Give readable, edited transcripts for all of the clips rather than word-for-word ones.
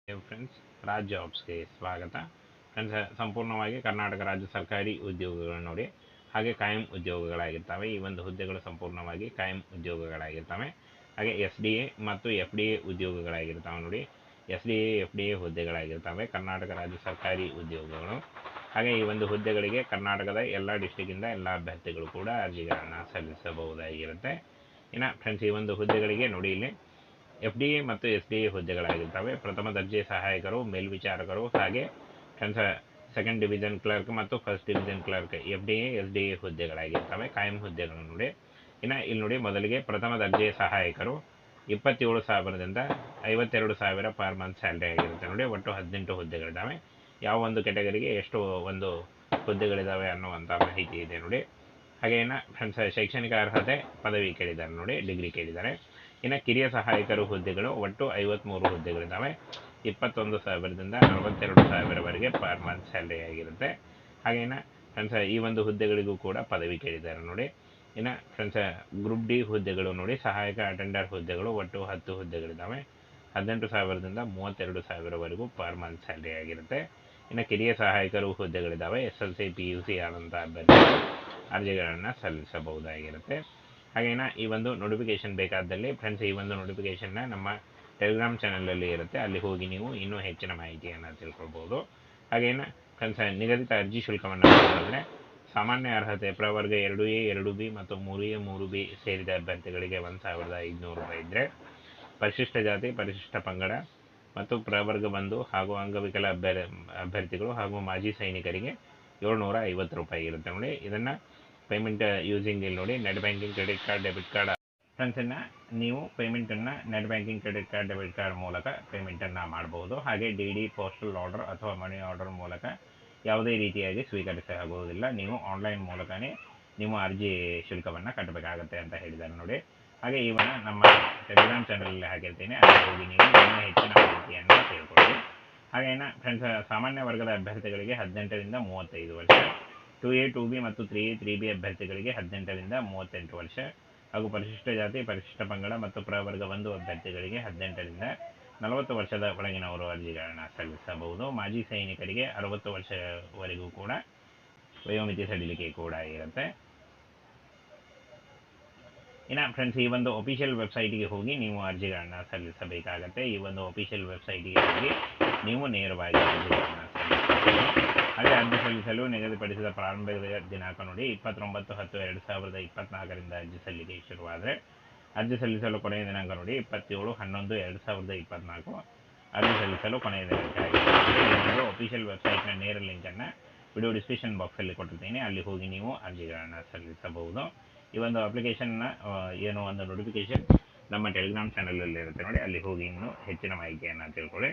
Friends, Raj ಜಾಬ್ಸ್ಗೆ ಸ್ವಾಗತ. Friends, ಸಂಪೂರ್ಣವಾಗಿ ಕರ್ನಾಟಕ ರಾಜ್ಯ ಸರ್ಕಾರಿ ಉದ್ಯೋಗಗಳು ನೋಡಿ, ಹಾಗೆ ಕಾಯಂ ಉದ್ಯೋಗಗಳಾಗಿರ್ತವೆ. ಈ ಒಂದು ಹುದ್ದೆಗಳು ಸಂಪೂರ್ಣವಾಗಿ ಕಾಯಂ ಉದ್ಯೋಗಗಳಾಗಿರ್ತವೆ. ಹಾಗೆ SDA ಮತ್ತು FDA ಉದ್ಯೋಗಗಳಾಗಿರ್ತವೆ ನೋಡಿ. SDA FDA ಹುದ್ದೆಗಳಾಗಿರ್ತವೆ, ಕರ್ನಾಟಕ ರಾಜ್ಯ ಸರ್ಕಾರಿ ಉದ್ಯೋಗಗಳು. ಹಾಗೆ ಈ ಒಂದು ಹುದ್ದೆಗಳಿಗೆ ಕರ್ನಾಟಕದ ಎಲ್ಲ ಡಿಸ್ಟಿಕ್ಕಿಂದ ಎಲ್ಲ ಅಭ್ಯರ್ಥಿಗಳು ಕೂಡ ಅರ್ಜಿಗಳನ್ನು ಸಲ್ಲಿಸಬಹುದಾಗಿರುತ್ತೆ. ಇನ್ನು ಫ್ರೆಂಡ್ಸ್, ಈ ಒಂದು ಹುದ್ದೆಗಳಿಗೆ ನೋಡಿ, ಇಲ್ಲಿ FDA ಮತ್ತು SDA ಹುದ್ದೆಗಳಾಗಿರ್ತವೆ. ಪ್ರಥಮ ದರ್ಜೆ ಸಹಾಯಕರು, ಮೇಲ್ವಿಚಾರಕರು, ಹಾಗೆ ಸೆಕೆಂಡ್ ಡಿವಿಷನ್ ಕ್ಲರ್ಕ್ ಮತ್ತು first division clerk FDA SDA ಹುದ್ದೆಗಳಾಗಿರ್ತವೆ, ಕಾಯಂ ಹುದ್ದೆಗಳು ನೋಡಿ. ಇನ್ನು ಇಲ್ಲಿ ನೋಡಿ, ಮೊದಲಿಗೆ ಪ್ರಥಮ ದರ್ಜೆ ಸಹಾಯಕರು 27,000ದಿಂದ 52,000 ಪರ್ ಮಂತ್ ಸ್ಯಾಲ್ರಿ ಆಗಿರುತ್ತೆ ನೋಡಿ. ಒಟ್ಟು 18 ಹುದ್ದೆಗಳಿದ್ದಾವೆ. ಯಾವ ಒಂದು ಕೆಟಗರಿಗೆ ಎಷ್ಟು ಒಂದು ಹುದ್ದೆಗಳಿದ್ದಾವೆ ಅನ್ನುವಂಥ ಮಾಹಿತಿ ಇದೆ ನೋಡಿ. ಹಾಗೆ ಇನ್ನು ಫ್ರೆಂಡ್ಸ್, ಶೈಕ್ಷಣಿಕ ಅರ್ಹತೆ ಪದವಿ ಕೇಳಿದ್ದಾರೆ ನೋಡಿ, ಡಿಗ್ರಿ ಕೇಳಿದ್ದಾರೆ. ಇನ್ನು ಕಿರಿಯ ಸಹಾಯಕರು ಹುದ್ದೆಗಳು ಒಟ್ಟು 53 ಹುದ್ದೆಗಳಿದ್ದಾವೆ. 21,000ದಿಂದ 42,000ವರೆಗೆ ಪರ್ ಮಂತ್ ಸ್ಯಾಲ್ರಿ ಆಗಿರುತ್ತೆ. ಹಾಗೇನ ಫ್ರೆಂಡ್ಸ್, ಈ ಒಂದು ಹುದ್ದೆಗಳಿಗೂ ಕೂಡ ಪದವಿ ಕೇಳಿದ್ದಾರೆ ನೋಡಿ. ಇನ್ನು ಫ್ರೆಂಡ್ಸ್, ಗ್ರೂಪ್ ಡಿ ಹುದ್ದೆಗಳು ನೋಡಿ, ಸಹಾಯಕ ಅಟೆಂಡರ್ ಹುದ್ದೆಗಳು ಒಟ್ಟು 10 ಹುದ್ದೆಗಳಿದ್ದಾವೆ. 18,000ದಿಂದ 32,000ವರೆಗೂ ಪರ್ ಮಂತ್ ಸ್ಯಾಲ್ರಿ ಆಗಿರುತ್ತೆ. ಇನ್ನು ಕಿರಿಯ ಸಹಾಯಕರು ಹುದ್ದೆಗಳಿದ್ದಾವೆ. SLC PUC ಆದಂಥ ಅಭ್ಯರ್ಥಿಗಳು ಅರ್ಜಿಗಳನ್ನು ಸಲ್ಲಿಸಬಹುದಾಗಿರುತ್ತೆ. ಹಾಗೇನ ಈ ಒಂದು ನೋಟಿಫಿಕೇಶನ್ ಬೇಕಾದಲ್ಲಿ ಫ್ರೆಂಡ್ಸ್, ಈ ಒಂದು ನೋಟಿಫಿಕೇಶನ್ನ ನಮ್ಮ ಟೆಲಿಗ್ರಾಮ್ ಚಾನಲಲ್ಲಿ ಇರುತ್ತೆ, ಅಲ್ಲಿ ಹೋಗಿ ನೀವು ಇನ್ನೂ ಹೆಚ್ಚಿನ ಮಾಹಿತಿಯನ್ನು ತಿಳ್ಕೊಳ್ಬೋದು. ಹಾಗೇನ ಫ್ರೆಂಡ್ಸ್, ನಿಗದಿತ ಅರ್ಜಿ ಶುಲ್ಕವನ್ನು ನೋಡಿದ್ರೆ, ಸಾಮಾನ್ಯ ಅರ್ಹತೆ ಪ್ರವರ್ಗ 2A 2B ಮತ್ತು 3A 3B ಸೇರಿದ ಅಭ್ಯರ್ಥಿಗಳಿಗೆ 1,500 ರೂಪಾಯಿ ಇದ್ದರೆ, ಪರಿಶಿಷ್ಟ ಜಾತಿ, ಪರಿಶಿಷ್ಟ ಪಂಗಡ ಮತ್ತು ಪ್ರವರ್ಗ 1 ಹಾಗೂ ಅಂಗವಿಕಲ ಅಭ್ಯರ್ಥಿಗಳು ಹಾಗೂ ಮಾಜಿ ಸೈನಿಕರಿಗೆ 750 ರೂಪಾಯಿ ಇರುತ್ತೆ ನೋಡಿ. ಇದನ್ನು ಪೇಮೆಂಟ್ ಯೂಸಿಂಗ್ ಇಲ್ಲಿ ನೋಡಿ, net banking, credit card, debit card. ಫ್ರೆಂಡ್ಸನ್ನು ನೀವು ಪೇಮೆಂಟನ್ನು net banking, credit card, debit card ಮೂಲಕ ಪೇಮೆಂಟನ್ನು ಮಾಡಬಹುದು. ಹಾಗೆ DD, ಪೋಸ್ಟಲ್ ಆರ್ಡರ್ ಅಥವಾ ಮನಿ ಆರ್ಡರ್ ಮೂಲಕ ಯಾವುದೇ ರೀತಿಯಾಗಿ ಸ್ವೀಕರಿಸಲಾಗುವುದಿಲ್ಲ. ನೀವು ಆನ್ಲೈನ್ ಮೂಲಕನೇ ನೀವು ಅರ್ಜಿ ಶುಲ್ಕವನ್ನು ಕಟ್ಟಬೇಕಾಗತ್ತೆ ಅಂತ ಹೇಳಿದ್ದಾರೆ ನೋಡಿ. ಹಾಗೆ ಇವನ್ನ ನಮ್ಮ ಟೆಲಿಗ್ರಾಮ್ ಚಾನಲಲ್ಲಿ ಹಾಕಿರ್ತೀನಿ, ಅಲ್ಲಿ ಹೋಗಿ ನೀವು ಇನ್ನೂ ಹೆಚ್ಚಿನ ಮಾಹಿತಿಯನ್ನು ತಿಳ್ಕೊಳ್ಳಿ. ಹಾಗೇನ ಫ್ರೆಂಡ್ಸ್, ಸಾಮಾನ್ಯ ವರ್ಗದ ಅಭ್ಯರ್ಥಿಗಳಿಗೆ 18ರಿಂದ 35 ವರ್ಷ, 2A 2B ಮತ್ತು 3A 3B ಅಭ್ಯರ್ಥಿಗಳಿಗೆ 18ರಿಂದ 38 ವರ್ಷ, ಹಾಗೂ ಪರಿಶಿಷ್ಟ ಜಾತಿ, ಪರಿಶಿಷ್ಟ ಪಂಗಡ ಮತ್ತು ಪ್ರವರ್ಗ 1 ಅಭ್ಯರ್ಥಿಗಳಿಗೆ 18ರಿಂದ 40 ವರ್ಷದ ಒಳಗಿನವರು ಅರ್ಜಿಗಳನ್ನು ಸಲ್ಲಿಸಬಹುದು. ಮಾಜಿ ಸೈನಿಕರಿಗೆ 60 ವರ್ಷವರೆಗೂ ಕೂಡ ವಯೋಮಿತಿ ಸಡಿಲಿಕೆ ಕೂಡ ಇರುತ್ತೆ. ಇನ್ನು ಫ್ರೆಂಡ್ಸ್, ಈ ಒಂದು ಅಫಿಷಿಯಲ್ ವೆಬ್ಸೈಟ್ಗೆ ಹೋಗಿ ನೀವು ಅರ್ಜಿಗಳನ್ನು ಸಲ್ಲಿಸಬೇಕಾಗತ್ತೆ. ಈ ಒಂದು ಅಫಿಷಿಯಲ್ ವೆಬ್ಸೈಟ್ಗೆ ಹೋಗಿ ನೀವು ನೇರವಾಗಿ ಅರ್ಜಿಗಳನ್ನು ಸಲ್ಲಿಸಬಹುದು. ಹಾಗೆ ಅರ್ಜಿ ಸಲ್ಲಿಸಲು ನಿಗದಿಪಡಿಸಿದ ಪ್ರಾರಂಭದ ದಿನಾಂಕ ನೋಡಿ, 29/10/2024ರಿಂದ ಅರ್ಜಿ ಸಲ್ಲಿಕೆ ಶುರುವಾದರೆ, ಅರ್ಜಿ ಸಲ್ಲಿಸಲು ಕೊನೆಯ ದಿನಾಂಕ ನೋಡಿ 27/11/2024 ಅರ್ಜಿ ಸಲ್ಲಿಸಲು ಕೊನೆಯ ದಿನಾಂಕ ಆಗಿದೆ. ಈ ಒಂದು ಅಫಿಷಿಯಲ್ ವೆಬ್ಸೈಟ್ನ ನೇರ ಲಿಂಕನ್ನು ವಿಡಿಯೋ ಡಿಸ್ಕ್ರಿಪ್ಷನ್ ಬಾಕ್ಸಲ್ಲಿ ಕೊಟ್ಟಿರ್ತೀನಿ, ಅಲ್ಲಿ ಹೋಗಿ ನೀವು ಅರ್ಜಿಗಳನ್ನು ಸಲ್ಲಿಸಬಹುದು. ಈ ಒಂದು ಅಪ್ಲಿಕೇಶನ್ನ ಏನೋ ಒಂದು ನೋಟಿಫಿಕೇಶನ್ ನಮ್ಮ ಟೆಲಿಗ್ರಾಮ್ ಚಾನಲಲ್ಲಿ ಇರುತ್ತೆ ನೋಡಿ, ಅಲ್ಲಿ ಹೋಗಿ ಇನ್ನೂ ಹೆಚ್ಚಿನ ಮಾಹಿತಿಯನ್ನು ತಿಳ್ಕೊಳ್ಳಿ.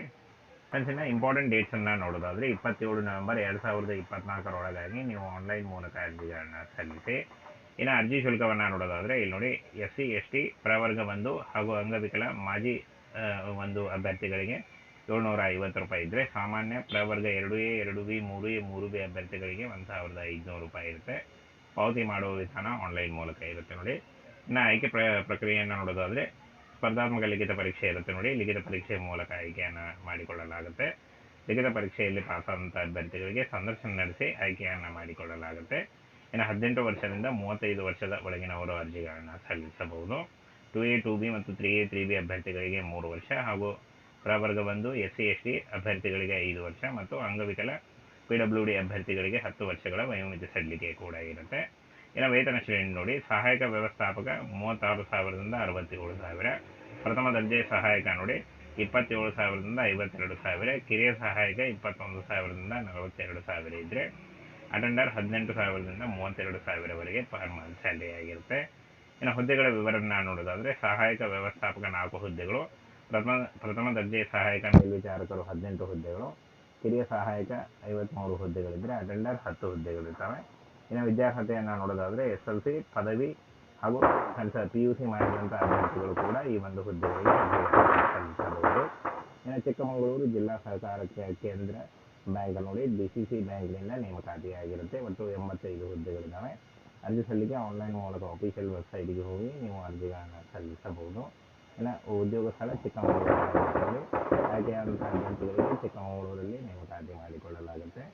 ಫ್ರೆಂಡ್ಸ್, ಇನ್ನು ಇಂಪಾರ್ಟೆಂಟ್ ಡೇಟ್ಸನ್ನು ನೋಡೋದಾದರೆ, 27 ನವೆಂಬರ್ 2024 ನೀವು ಆನ್ಲೈನ್ ಮೂಲಕ ಅರ್ಜಿಗಳನ್ನು ಸಲ್ಲಿಸಿ. ಇನ್ನು ಅರ್ಜಿ ಶುಲ್ಕವನ್ನು ನೋಡೋದಾದರೆ, ಇಲ್ಲಿ ನೋಡಿ, SC ST ಪ್ರವರ್ಗ 1 ಹಾಗೂ ಅಂಗವಿಕಲ ಮಾಜಿ 1 ಅಭ್ಯರ್ಥಿಗಳಿಗೆ 750 ರೂಪಾಯಿ ಇದ್ದರೆ, ಸಾಮಾನ್ಯ ಪ್ರವರ್ಗ 2A 2B 3A 3B ಅಭ್ಯರ್ಥಿಗಳಿಗೆ 1,500 ರೂಪಾಯಿ ಇರುತ್ತೆ. ಪಾವತಿ ಮಾಡುವ ವಿಧಾನ ಆನ್ಲೈನ್ ಮೂಲಕ ಇರುತ್ತೆ ನೋಡಿ. ಇನ್ನು ಆಯ್ಕೆ ಪ್ರಕ್ರಿಯೆಯನ್ನು ನೋಡೋದಾದರೆ, ಸ್ಪರ್ಧಾತ್ಮಕ ಲಿಖಿತ ಪರೀಕ್ಷೆ ಇರುತ್ತೆ ನೋಡಿ, ಲಿಖಿತ ಪರೀಕ್ಷೆ ಮೂಲಕ ಆಯ್ಕೆಯನ್ನು ಮಾಡಿಕೊಳ್ಳಲಾಗುತ್ತೆ. ಲಿಖಿತ ಪರೀಕ್ಷೆಯಲ್ಲಿ ಪಾಸಾದಂಥ ಅಭ್ಯರ್ಥಿಗಳಿಗೆ ಸಂದರ್ಶನ ನಡೆಸಿ ಆಯ್ಕೆಯನ್ನು ಮಾಡಿಕೊಳ್ಳಲಾಗುತ್ತೆ. ಇನ್ನು 18 ವರ್ಷದಿಂದ 35 ವರ್ಷದ ಒಳಗಿನವರು ಅರ್ಜಿಗಳನ್ನು ಸಲ್ಲಿಸಬಹುದು. 2A 2B ಮತ್ತು 3A 3B ಅಭ್ಯರ್ಥಿಗಳಿಗೆ 3 ವರ್ಷ ಹಾಗೂ ಪ್ರವರ್ಗ 1 SC ST ಅಭ್ಯರ್ಥಿಗಳಿಗೆ 5 ವರ್ಷ ಮತ್ತು ಅಂಗವಿಕಲ PWD ಅಭ್ಯರ್ಥಿಗಳಿಗೆ 10 ವರ್ಷಗಳ ವಯೋಮಿತಿ ಸಡಿಲಿಕೆ ಕೂಡ ಇರುತ್ತೆ. ಇನ್ನು ವೇತನ ಶ್ರೇಣಿ ನೋಡಿ, ಸಹಾಯಕ ವ್ಯವಸ್ಥಾಪಕ 36,000ದಿಂದ 67,000, ಪ್ರಥಮ ದರ್ಜೆ ಸಹಾಯಕ ನೋಡಿ 27,000ದಿಂದ 52,000, ಕಿರಿಯ ಸಹಾಯಕ 21,000ದಿಂದ 42,000 ಇದ್ದರೆ, ಅಟೆಂಡರ್ 18,000ದಿಂದ 32,000ವರೆಗೆ ಪರ್ ಮಂತ್ ಸ್ಯಾಲ್ರಿ ಆಗಿರುತ್ತೆ. ಇನ್ನು ಹುದ್ದೆಗಳ ವಿವರವನ್ನು ನೋಡೋದಾದರೆ, ಸಹಾಯಕ ವ್ಯವಸ್ಥಾಪಕ 4 ಹುದ್ದೆಗಳು, ಪ್ರಥಮ ದರ್ಜೆ ಸಹಾಯಕ ಮೇಲ್ವಿಚಾರಕರು 18 ಹುದ್ದೆಗಳು, ಕಿರಿಯ ಸಹಾಯಕ 53 ಹುದ್ದೆಗಳಿದ್ದರೆ, ಅಟೆಂಡರ್ 10 ಹುದ್ದೆಗಳಿರ್ತವೆ. ಇನ್ನು ವಿದ್ಯಾರ್ಹತೆಯನ್ನು ನೋಡೋದಾದರೆ, SLC ಪದವಿ ಹಾಗೂ PUC ಮಾಡಿದಂಥ ಅಭ್ಯರ್ಥಿಗಳು ಕೂಡ ಈ ಒಂದು ಹುದ್ದೆಗಳಿಗೆ ಅರ್ಜಿಗಳನ್ನು ಸಲ್ಲಿಸಬಹುದು. ಇನ್ನು ಚಿಕ್ಕಮಗಳೂರು ಜಿಲ್ಲಾ ಸಹಕಾರ ಕೇಂದ್ರ ಬ್ಯಾಂಕ್ ನೋಡಿ, DCC ಬ್ಯಾಂಕ್ನಿಂದ ನೇಮಕಾತಿಯಾಗಿರುತ್ತೆ. ಒಟ್ಟು 85 ಹುದ್ದೆಗಳಿದ್ದಾವೆ. ಅರ್ಜಿ ಸಲ್ಲಿಕೆ ಆನ್ಲೈನ್ ಮೂಲಕ ಅಫಿಷಿಯಲ್ ವೆಬ್ಸೈಟ್ಗೆ ಹೋಗಿ ನೀವು ಅರ್ಜಿಗಳನ್ನು ಸಲ್ಲಿಸಬಹುದು. ಇನ್ನು ಉದ್ಯೋಗ ಸ್ಥಳ ಚಿಕ್ಕಮಗಳೂರಿನಲ್ಲಿ ಆಯ್ಕೆಯಾದಂಥ ಅಭ್ಯರ್ಥಿಗಳಿಗೆ ಚಿಕ್ಕಮಗಳೂರಲ್ಲಿ ನೇಮಕಾತಿ ಮಾಡಿಕೊಳ್ಳಲಾಗುತ್ತೆ.